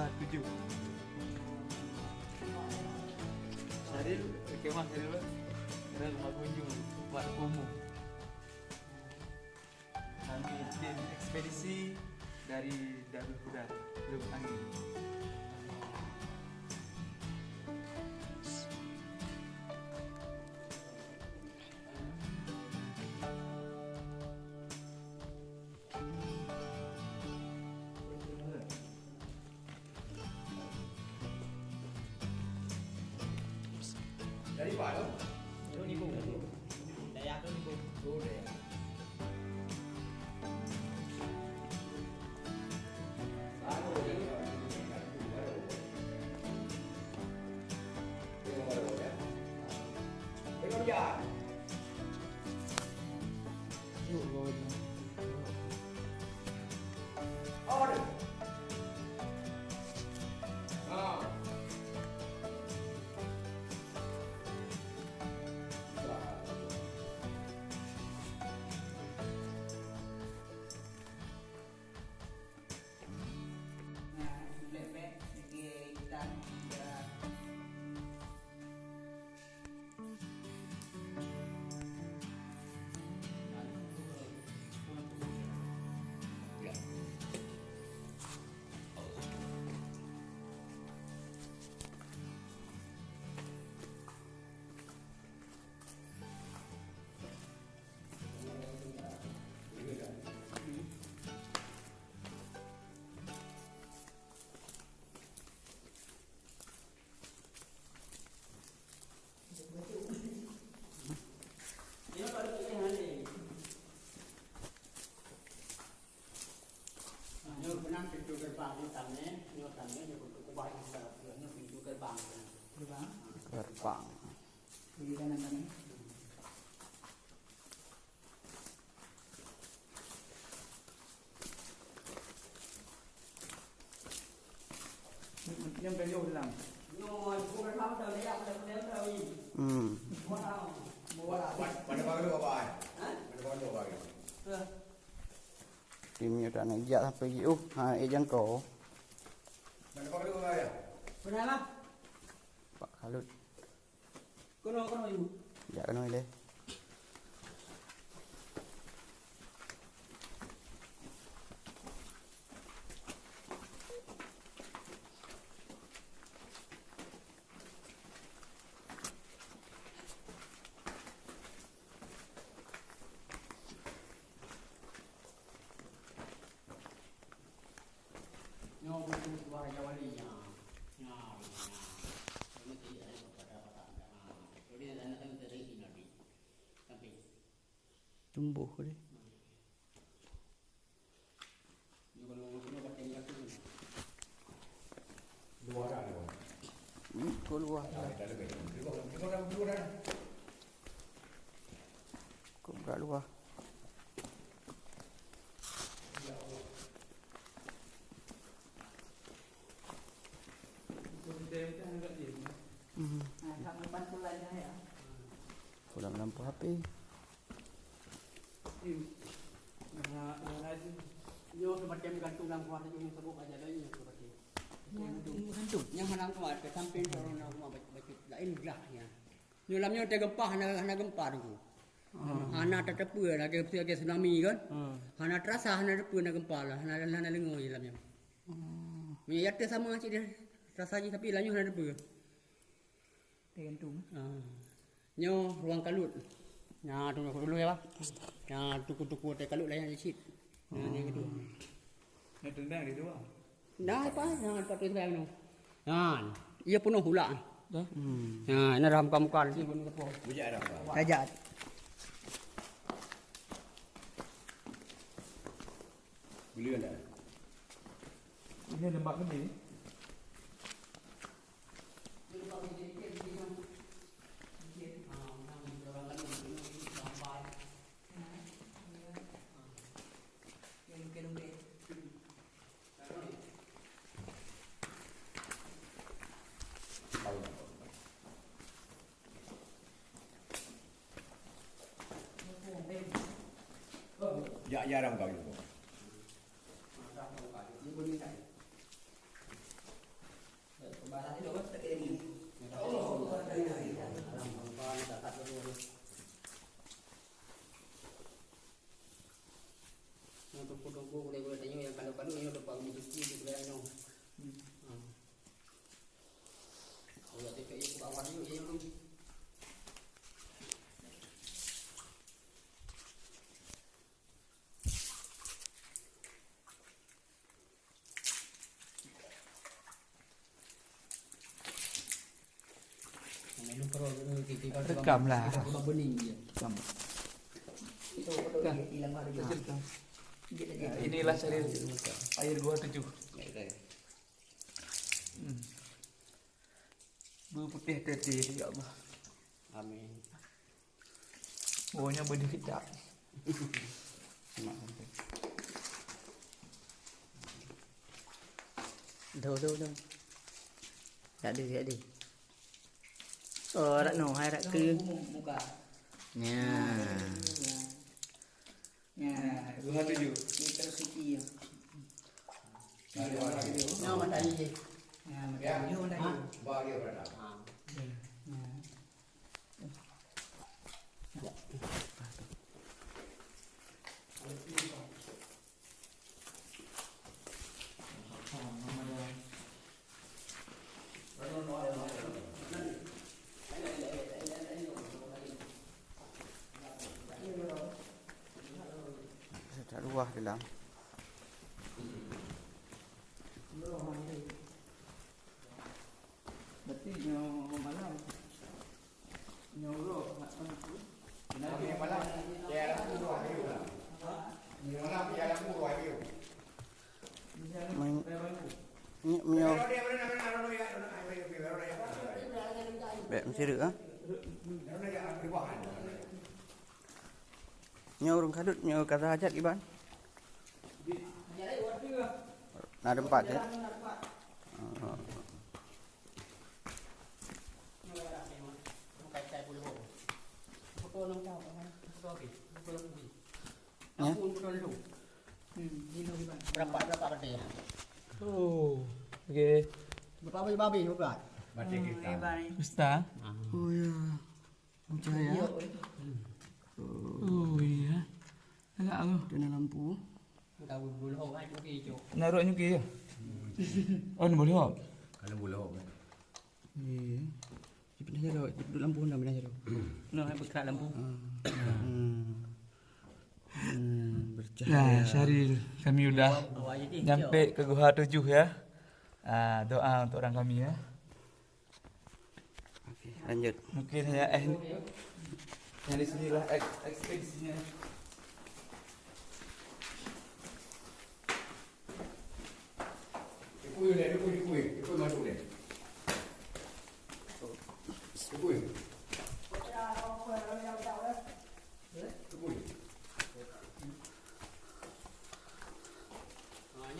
7. Syaril, kemah Syaril ada rumah kunjung buat umum. Kami tim ekspedisi dari Darul Huda, Lubuk Angin. Dari mana? Dari Ibu. Dayak tu Ibu. Oh, Dayak. Tengok dia. Order. Pintu gerbang ni tangan, ni tangan ni untuk kubah ni pintu gerbang. Gerbang. Gerbang. Di kanan kanan. Yang beliau dalam. Yo, bukan tahu dah dia apa dia tahu ini. Buat tahu. Pada pagi tu apa? Pada pagi tu apa? Timnya dah nak ijak sampai giuh. Ha, jangkau. Pada pagi tu apa? Benar lah. Pak Khalut. Kono ibu. Jak kena ile. Yo, bukan buah jawali nya. Ya. Ini tidak ada pada-pada. Jadi dan akan terjadi nanti. Sampai. Tumbuh dia. Yo kalau kena baca ni aku. Dua dah ni. Keluar. Dah lebih. Dua dah. Kau buka luar. Tak lepas bulan dah ya. Pulang lampu HP. Yo macam gantung dalam kuat je yang sebut aja lagi yang seperti. Gantung. Yang mana kuat ke samping orang nak rumah baca lain gelahnya. Nyolamnya ada gempa, hana gempa tu. Hana tetepu lagi ke tsunami kan. Hana terasa hana tepu hana gempa lah. Hana lengo je lamnya. Ya ada sama cik dia. Terasa je tapi lamnya hana tepu. Gantung. Nyo ruang kalut. Nah, tunggu dulu ya, Pak. Nah, tuku-tuku teh kalut lah yang cik. Nah, yang itu. Yang tendang di luar. Dah apa? Jangan patut saya nu. Nah, ia penuh pula. Dah. Nah, ini ram kamu kan sih pun kepo. Bujak dah. Kajat. Beli dah. Ini lembak ni. Jarang kau itu. Rekam lah. Bening dia. Rekam. Itu betul hilang ada juga. Inilah Syaril air gua 7. Berputih teteh ya Allah. Amin. Baunya bedi kecap. Đâu. Đã đi. Đã nổ hay đã cứ. Muka. Nha. Gua 7. Ini terus siki ya. Nyawa mana ini? Ya, bahagia berada. Tak luah dalam. Berarti nyawa malam. Nyawa Kami malam, ya aku dua view lah. Malam ya aku dua view. Menyo. Bek mesti được á. Nyo orang kadut nyo kata hajat iban. Nah ada 4 ya. Berapa berapa Oh. Okey. Berapa babi juga? Baca kita. Ustaz. Oh ya. Macam ya. Oh iya. Agak aku. Kena lampu. Tahu bulu hok ai pergi jo. Naruh nyuki ya. Oh, ni boleh hok. Kalau bulan. Iya. Cepat aja dah. Cepat duduk lampu dah benar aja dah. Nó hay bergerak lampu. Nah, Syaril, kami udah Awak jadi. nyampe ke Guha 7 ya. Doa untuk orang kami ya. Okey, lanjut. Mungkin hanya yang di sinilah ekspedisinya. Ikut masuk ni. Ikut.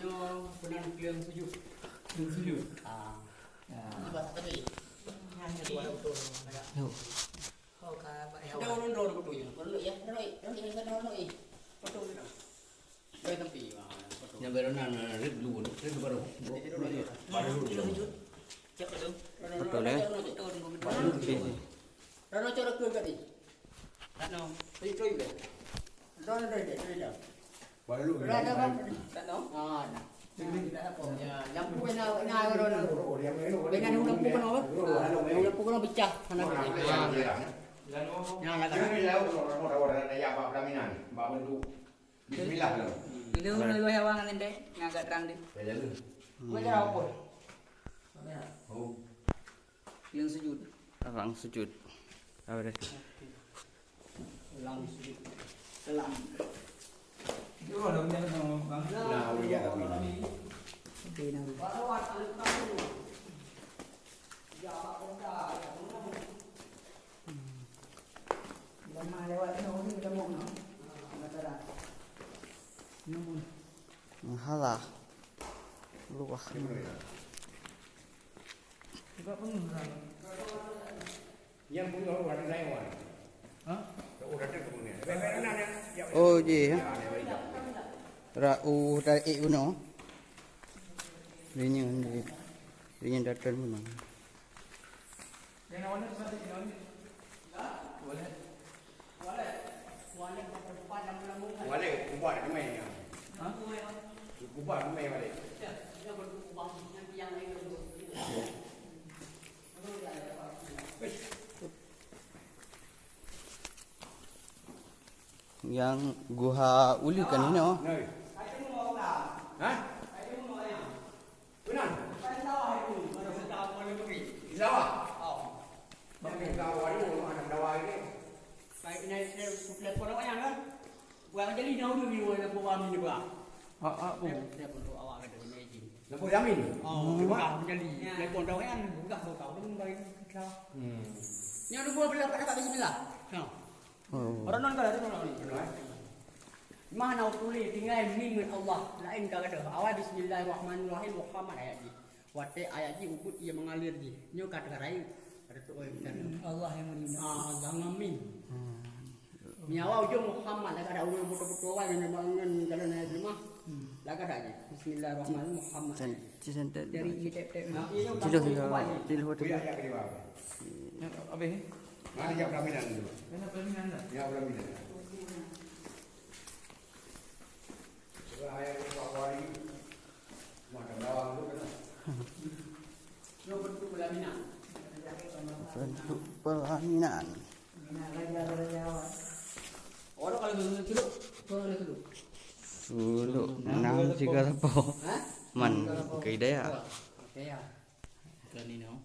Nyo penan kilang sujud. Sujud. Bahasa tadi. Hanya dua betul. Kau ka ba ya. Dah ron betul ya. Perlu ya. Ron ini kan ron ini. Betul betul. Baik tempi. Yang beronan rib dulu, rib baru. Baru sujud. Cek tu. Betul ya. Ron corak ke tadi. Tak no. Tadi tu juga. Ron dah. Baru. Ron ada apa? Tak tahu. Ya, lampu ina ron. Dengan lampu kan apa? Lampu kan pecah sana. Yang lagi. Ini lah orang-orang yang bawa pelaminan, bawa bentuk. Bismillah lah. Lu hewan kan deh, ngagak terang deh. Ya jalan. Macam apa? Oh. Yang sujud. Orang sujud. Apa dah? Lang sujud. Selam. Itu ada punya bang. Nah, ya tapi. Barawat kamu. Ya, lama lewat ni udah mau no. Matara. Halah. Luah. Yang punya orang lain wan. Hah? Orang tu punya. Benar ya. Oh je. Rau dari uno. Rinya datang mana? Yang awalnya seperti ini. Boleh. Wale kubah tu main. Hah? Kubah tu main wale. Yang Guha Uli kan ini oh. Noi. Hah? Benar. Di sawah. nào được nhiều là cô ba mình được à? Bung. Saya pun tu awak kata ini izin. Lampu Yamin ni. Bukan jadi. Lekon tahu kan? Bukan tahu dengan baik. Yang dua belah pada bismillah. Orang non kalau tu non ni. Mana tulis tinggal min Allah. Lain kata awal bismillahirrahmanirrahim Muhammad ayat ni. Wate ayat ni ukut ia mengalir ni. Nyo kata rai. Ada tu Allah yang menerima. Allah ngamin. Nyawa ujung Muhammad lah ada ulun betul-betul awal yang bangun kalau naik rumah. Lah kata je. Bismillahirrahmanirrahim Muhammad. Cisentet. Dari tep-tep. Tidur tu. Ya ya kedua. Habis. Mana yang pelaminan dulu? Mana pelaminan dah? Ya pelaminan. Setelah ayat hari macam bawang tu kan. Nyo bentuk pelaminan. Bentuk pelaminan. Orang kalau duduk, kalau duduk. Suluk nang jika apa? Man kay daya. Kaya. Kanino.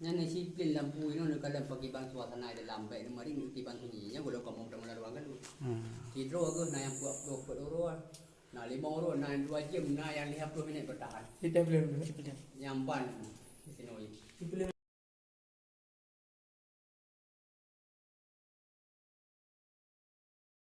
Yan disiplin lampu ino nagkalang pag-ibang suasana ay lampai no maring ibang sunyinya gulo kamong tamo na ruangan lu. Kitro ako na yang puak oro na 5 oro na 2 jam na yang 50 minit bertahan. Kita belum. Nyampan sinoy.